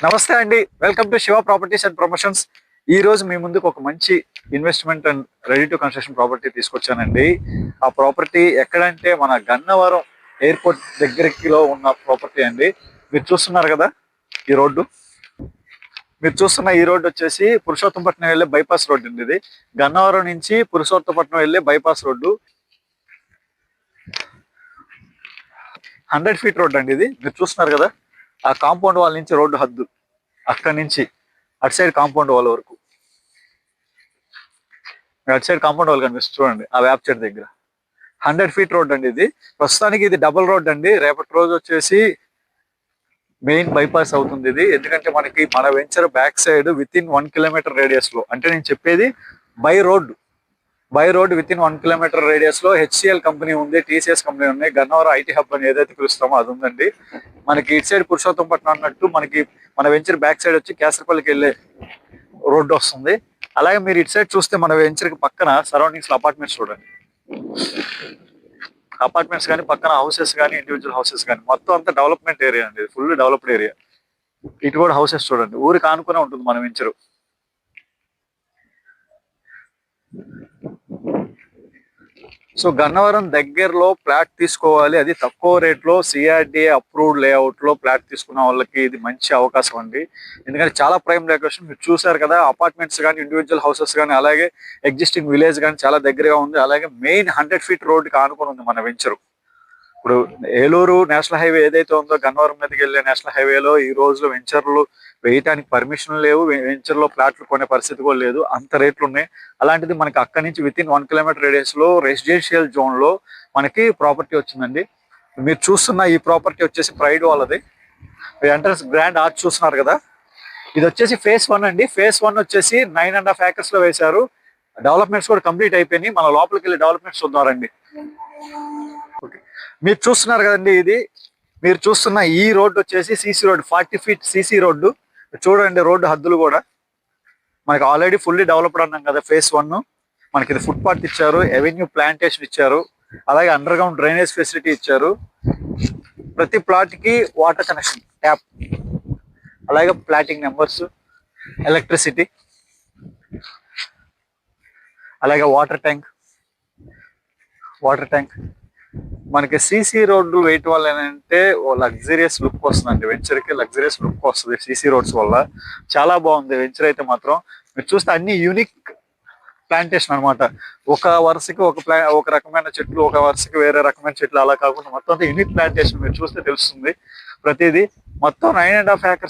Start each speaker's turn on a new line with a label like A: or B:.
A: నమస్తే అండి, welcome to Shiva properties and promotions. ఈ రోజు మీ ముందుకు ఒక మంచి investment and ready to construction property తీసుకొచ్చానండి. ఆ ప్రాపర్టీ ఎక్కడంటే మన గన్నవరం ఎయిర్పోర్ట్ దగ్గరలో ఉన్న ప్రాపర్టీ అండి. మీరు చూస్తున్నారు కదా ఈ రోడ్డు. మీరు చూస్తున్న ఈ రోడ్డు వచ్చేసి పురుషోత్తంపట్నం వెళ్ళే బైపాస్ రోడ్డు అండి. ఇది గన్నవరం నుంచి పురుషోత్తంపట్నం వెళ్ళే బైపాస్ రోడ్డు. 100 ఫీట్ రోడ్ అండి ఇది. మీరు చూస్తున్నారు కదా, ఆ కాంపౌండ్ వాల్ నుంచి రోడ్డు హద్దు, అక్కడి నుంచి అటు సైడ్ కాంపౌండ్ వాల్ వరకు. అటు సైడ్ కాంపౌండ్ వాల్ కనిపిస్తుంది చూడండి, ఆ వేప చెట్టు దగ్గర. 100 ఫీట్ రోడ్ అండి ఇది. ప్రస్తుతానికి ఇది డబుల్ రోడ్ అండి. రేపటి రోజు వచ్చేసి మెయిన్ బైపాస్ అవుతుంది ఇది. ఎందుకంటే మనకి మన venture back side within 1 kilometre radius లో, అంటే నేను చెప్పేది by road within 1 kilometre radius లో హెచ్సిఎల్ కంపెనీ ఉంది, టీసీఎస్ కంపెనీ ఉంది, గన్నవరం ఐటీ హబ్ అని ఏదైతే పిలుస్తామో అది ఉందండి. మనకి ఇటు సైడ్ పురుషోత్తంపట్నం అన్నట్టు మనకి మన వెంచర్ బ్యాక్ సైడ్ వచ్చి కేసరపల్లికి వెళ్ళే రోడ్డు వస్తుంది. అలాగే మీరు ఇటు సైడ్ చూస్తే మన వెంచర్ కి పక్కన సరౌండింగ్స్ లో అపార్ట్మెంట్స్ చూడండి. అపార్ట్మెంట్స్ కానీ, పక్కన హౌసెస్ కానీ, ఇండివిజువల్ హౌసెస్ కానీ, మొత్తం అంతా డెవలప్మెంట్ ఏరియా అండి. Full developed area. ఇటు కూడా హౌసెస్ చూడండి, ఊరికి ఆనుకునే ఉంటుంది మన వెంచరు. సో గన్నవరం దగ్గరలో ప్లాట్ తీసుకోవాలి, అది తక్కువ రేట్లో సిఆర్డిఏ అప్రూవ్డ్ లేఅవుట్ లో ప్లాట్ తీసుకున్న వాళ్ళకి ఇది మంచి అవకాశం అండి. ఎందుకంటే చాలా ప్రైమ్ లొకేషన్. మీరు చూసారు కదా, అపార్ట్మెంట్స్ కానీ, ఇండివిజువల్ హౌసెస్ కానీ, అలాగే ఎగ్జిస్టింగ్ విలేజ్ కానీ చాలా దగ్గరగా ఉంది. అలాగే మెయిన్ 100 ఫీట్ రోడ్ కి ఆనుకొని ఉంది మన వెంచరు. ఇప్పుడు ఏలూరు నేషనల్ హైవే ఏదైతే ఉందో, గన్నవరం మీదకి వెళ్ళే నేషనల్ హైవేలో ఈ రోజులో వెంచర్లు వేయటానికి పర్మిషన్ లేవు, వెంచర్ లో ప్లాట్లు కొనే పరిస్థితి కూడా లేదు, అంత రేట్లు ఉన్నాయి. అలాంటిది మనకి అక్కడి నుంచి విత్ ఇన్ 1 కిలోమీటర్ రేడియస్ లో రెసిడెన్షియల్ జోన్ లో మనకి ప్రాపర్టీ వచ్చిందండి. మీరు చూస్తున్న ఈ ప్రాపర్టీ వచ్చేసి ప్రైడ్ వాళ్ళది. ఎంట్రన్స్ గ్రాండ్ ఆర్చ్ చూస్తున్నారు కదా, ఇది వచ్చేసి ఫేస్ 1 అండి. ఫేస్ 1 వచ్చేసి 9.5 acres లో వేశారు. డెవలప్మెంట్స్ కూడా కంప్లీట్ అయిపోయినాయి. మన లోపలికి వెళ్ళి డెవలప్మెంట్స్ చూద్దారండి. ఓకే, మీరు చూస్తున్నారు కదండి, ఇది మీరు చూస్తున్న ఈ రోడ్డు వచ్చేసి CC road, 40 feet CC road. చూడండి రోడ్డు హద్దులు కూడా మనకి ఆల్రెడీ ఫుల్లీ డెవలప్డ్ అన్నాం కదా. ఫేస్ 1 మనకి ఇది ఫుట్ పాత్ ఇచ్చారు, ఎవెన్యూ ప్లాంటేషన్ ఇచ్చారు, అలాగే అండర్ గ్రౌండ్ డ్రైనేజ్ ఫెసిలిటీ ఇచ్చారు. ప్రతి ప్లాట్ కి వాటర్ కనెక్షన్, ట్యాప్, అలాగే ప్లాటింగ్ నెంబర్స్, ఎలక్ట్రిసిటీ, అలాగే వాటర్ ట్యాంక్. మనకి సీసీ రోడ్లు వేయటం వల్ల ఏంటంటే లగ్జరియస్ లుక్ వస్తుందండి. వెంచర్ కి లగ్జరియస్ లుక్ వస్తుంది సీసీ రోడ్స్ వల్ల. చాలా బాగుంది వెంచర్ అయితే మాత్రం. మీరు చూస్తే అన్ని యూనిక్ ప్లాంటేషన్ అనమాట. ఒక వరుసకి ఒక రకమైన చెట్లు, ఒక వరుసకి వేరే రకమైన చెట్లు, అలా కాకుండా మొత్తం అంతా యూనిక్ ప్లాంటేషన్. మీరు చూస్తే తెలుస్తుంది ప్రతిదీ. మొత్తం 9.5 acres